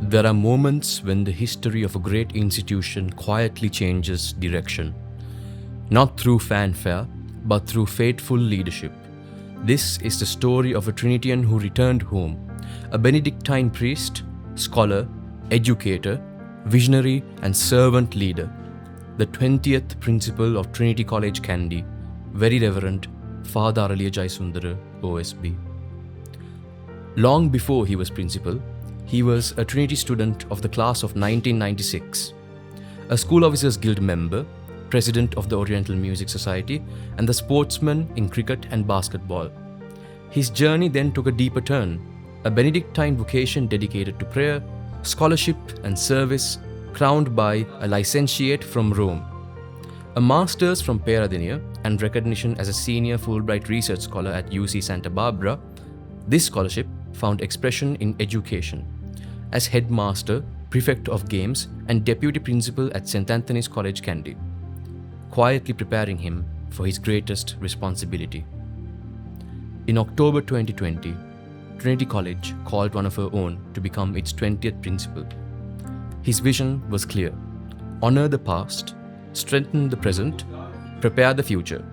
There are moments when the history of a great institution quietly changes direction. Not through fanfare, but through faithful leadership. This is the story of a Trinitian who returned home, a Benedictine priest, scholar, educator, visionary and servant leader, the 20th principal of Trinity College, Kandy, Very Reverend Father Araliya Jayasundara OSB. Long before he was principal, he was a Trinity student of the class of 1996, a School Officers Guild member, president of the Oriental Music Society, and the sportsman in cricket and basketball. His journey then took a deeper turn, a Benedictine vocation dedicated to prayer, scholarship and service, crowned by a licentiate from Rome, a master's from Peradeniya, and recognition as a senior Fulbright research scholar at UC Santa Barbara. This scholarship found expression in education, as headmaster, prefect of games, and deputy principal at St. Anthony's College, Kandy, quietly preparing him for his greatest responsibility. In October 2020, Trinity College called one of her own to become its 20th principal. His vision was clear: honor the past, strengthen the present, prepare the future.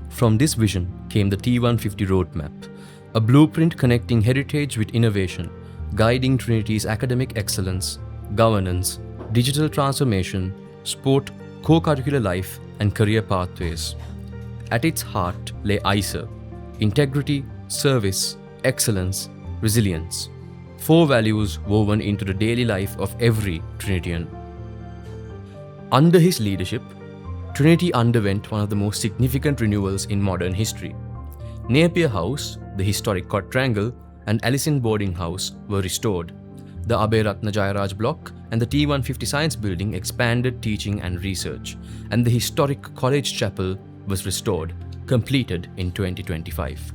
From this vision came the T150 roadmap, a blueprint connecting heritage with innovation, guiding Trinity's academic excellence, governance, digital transformation, sport, co-curricular life, and career pathways. At its heart lay ISER: integrity, service, excellence, resilience. 4 values woven into the daily life of every Trinitian. Under his leadership, Trinity underwent one of the most significant renewals in modern history. Napier House, the historic quadrangle, and Allison Boarding House were restored. The Abhay Ratna Jayaraj block and the T150 Science Building expanded teaching and research, and the historic College Chapel was restored, completed in 2025.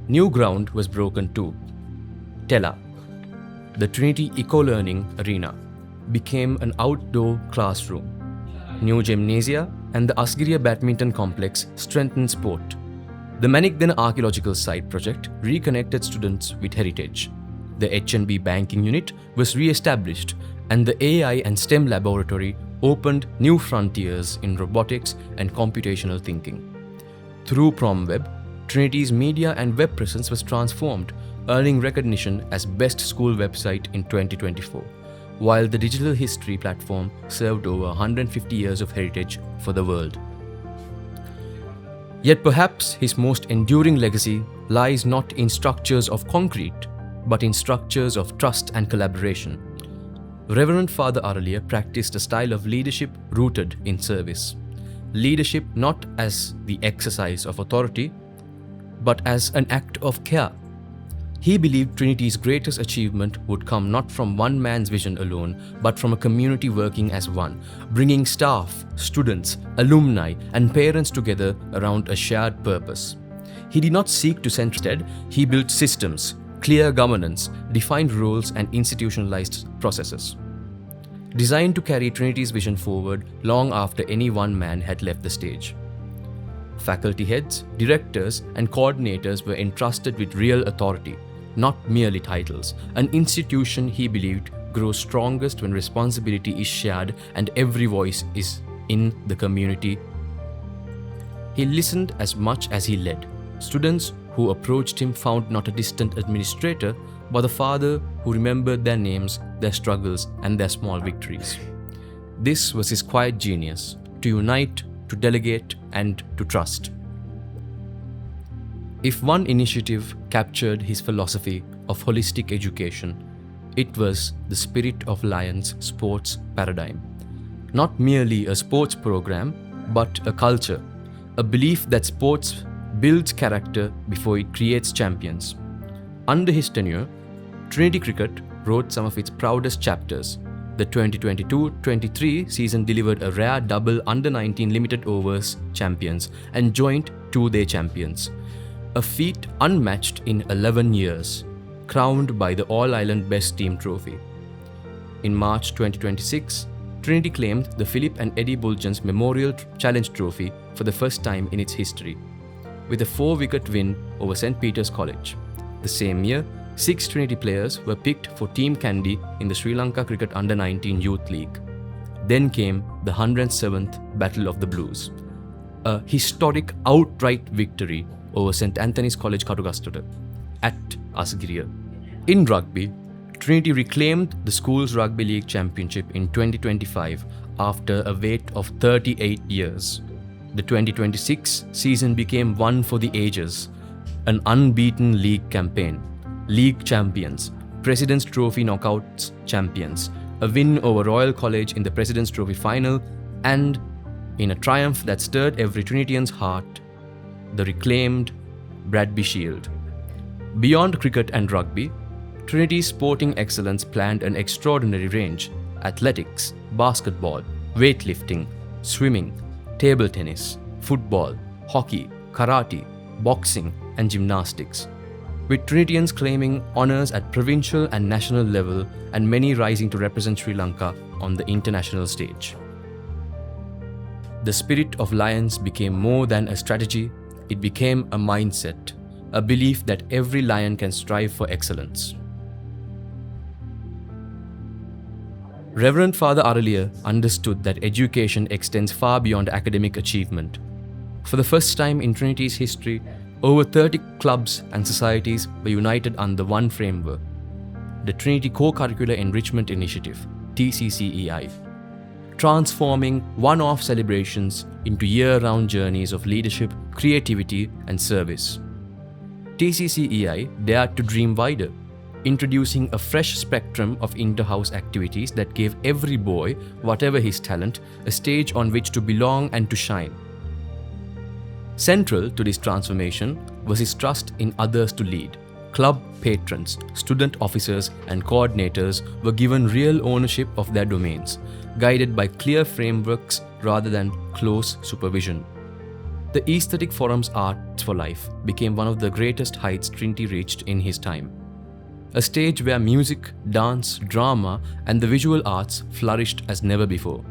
New ground was broken too. TELA, the Trinity Eco-Learning Arena, became an outdoor classroom. New gymnasia and the Asgiriya Badminton Complex strengthened sport. The Manikdana Archaeological Site project reconnected students with heritage. The H&B banking unit was re-established, and the AI and STEM laboratory opened new frontiers in robotics and computational thinking. Through PromWeb, Trinity's media and web presence was transformed, earning recognition as Best School Website in 2024, while the digital history platform served over 150 years of heritage for the world. Yet perhaps his most enduring legacy lies not in structures of concrete, but in structures of trust and collaboration. Reverend Father Araliya practiced a style of leadership rooted in service. Leadership not as the exercise of authority, but as an act of care. He believed Trinity's greatest achievement would come not from one man's vision alone, but from a community working as one, bringing staff, students, alumni, and parents together around a shared purpose. He did not seek to center. Instead, he built systems, clear governance, defined roles, and institutionalized processes, designed to carry Trinity's vision forward long after any one man had left the stage. Faculty heads, directors, and coordinators were entrusted with real authority, not merely titles. An institution, he believed, grows strongest when responsibility is shared and every voice is in the community. He listened as much as he led. Students who approached him found not a distant administrator, but a father who remembered their names, their struggles, and their small victories. This was his quiet genius: to unite, to delegate, and to trust. If one initiative captured his philosophy of holistic education, it was the Spirit of Lions sports paradigm. Not merely a sports program, but a culture, a belief that sports builds character before it creates champions. Under his tenure, Trinity Cricket wrote some of its proudest chapters. The 2022-23 season delivered a rare double under-19 limited overs champions and joint two-day champions, a feat unmatched in 11 years, crowned by the All-Ireland Best Team trophy. In March 2026, Trinity claimed the Philip and Eddie Bulgens Memorial Challenge Trophy for the first time in its history, with a 4-wicket win over St. Peter's College. The same year, 6 Trinity players were picked for Team Kandy in the Sri Lanka Cricket Under-19 Youth League. Then came the 107th Battle of the Blues, a historic outright victory over St. Anthony's College Katugastota at Asgiriya. In rugby, Trinity reclaimed the school's rugby league championship in 2025 after a wait of 38 years. The 2026 season became one for the ages, an unbeaten league campaign, league champions, President's Trophy knockouts champions, a win over Royal College in the President's Trophy final, and, in a triumph that stirred every Trinitian's heart, the reclaimed Bradby Shield. Beyond cricket and rugby, Trinity's sporting excellence planned an extraordinary range: athletics, basketball, weightlifting, swimming, table tennis, football, hockey, karate, boxing, and gymnastics, with Trinitians claiming honours at provincial and national level and many rising to represent Sri Lanka on the international stage. The spirit of Lions became more than a strategy, it became a mindset, a belief that every Lion can strive for excellence. Reverend Father Araliya understood that education extends far beyond academic achievement. For the first time in Trinity's history, over 30 clubs and societies were united under one framework, the Trinity Co-Curricular Enrichment Initiative, TCCEI, transforming one-off celebrations into year-round journeys of leadership, creativity, and service. TCCEI dared to dream wider, introducing a fresh spectrum of inter-house activities that gave every boy, whatever his talent, a stage on which to belong and to shine. Central to this transformation was his trust in others to lead. Club patrons, student officers, and coordinators were given real ownership of their domains, guided by clear frameworks rather than close supervision. The Aesthetic Forum's Arts for Life became one of the greatest heights Trinity reached in his time. A stage where music, dance, drama, and the visual arts flourished as never before.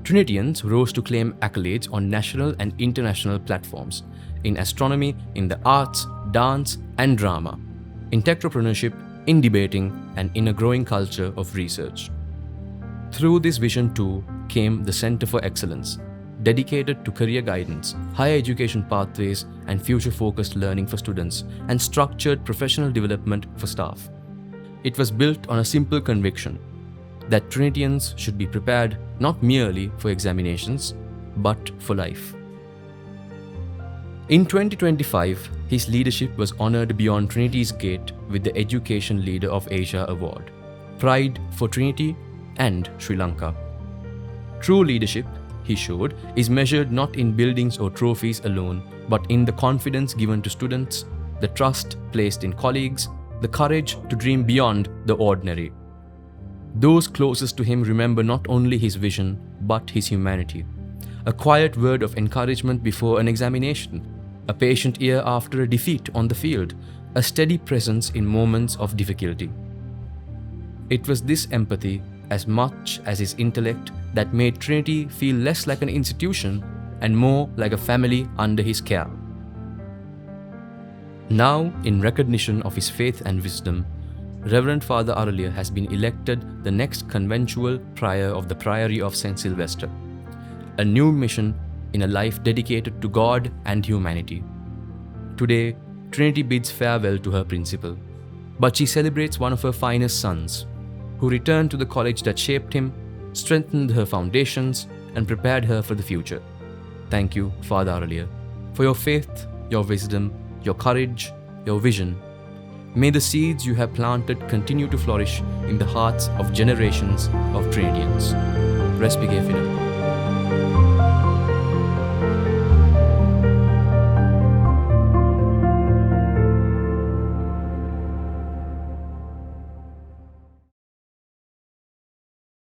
Trinitians rose to claim accolades on national and international platforms, in astronomy, in the arts, dance, and drama, in technopreneurship, in debating, and in a growing culture of research. Through this vision too came the Center for Excellence, dedicated to career guidance, higher education pathways, and future-focused learning for students, and structured professional development for staff. It was built on a simple conviction that Trinitians should be prepared not merely for examinations, but for life. In 2025, his leadership was honoured beyond Trinity's gate with the Education Leader of Asia Award, Pride for Trinity and Sri Lanka. True leadership, he showed, is measured not in buildings or trophies alone, but in the confidence given to students, the trust placed in colleagues, the courage to dream beyond the ordinary. Those closest to him remember not only his vision, but his humanity. A quiet word of encouragement before an examination, a patient ear after a defeat on the field, a steady presence in moments of difficulty. It was this empathy, as much as his intellect, that made Trinity feel less like an institution and more like a family under his care. Now, in recognition of his faith and wisdom, Reverend Father Araliya has been elected the next conventual prior of the Priory of St. Sylvester, a new mission in a life dedicated to God and humanity. Today, Trinity bids farewell to her principal, but she celebrates one of her finest sons, who returned to the college that shaped him, strengthened her foundations, and prepared her for the future. Thank you, Father Araliya, for your faith, your wisdom, your courage, your vision. May the seeds you have planted continue to flourish in the hearts of generations of Trinitians. Respice Finem.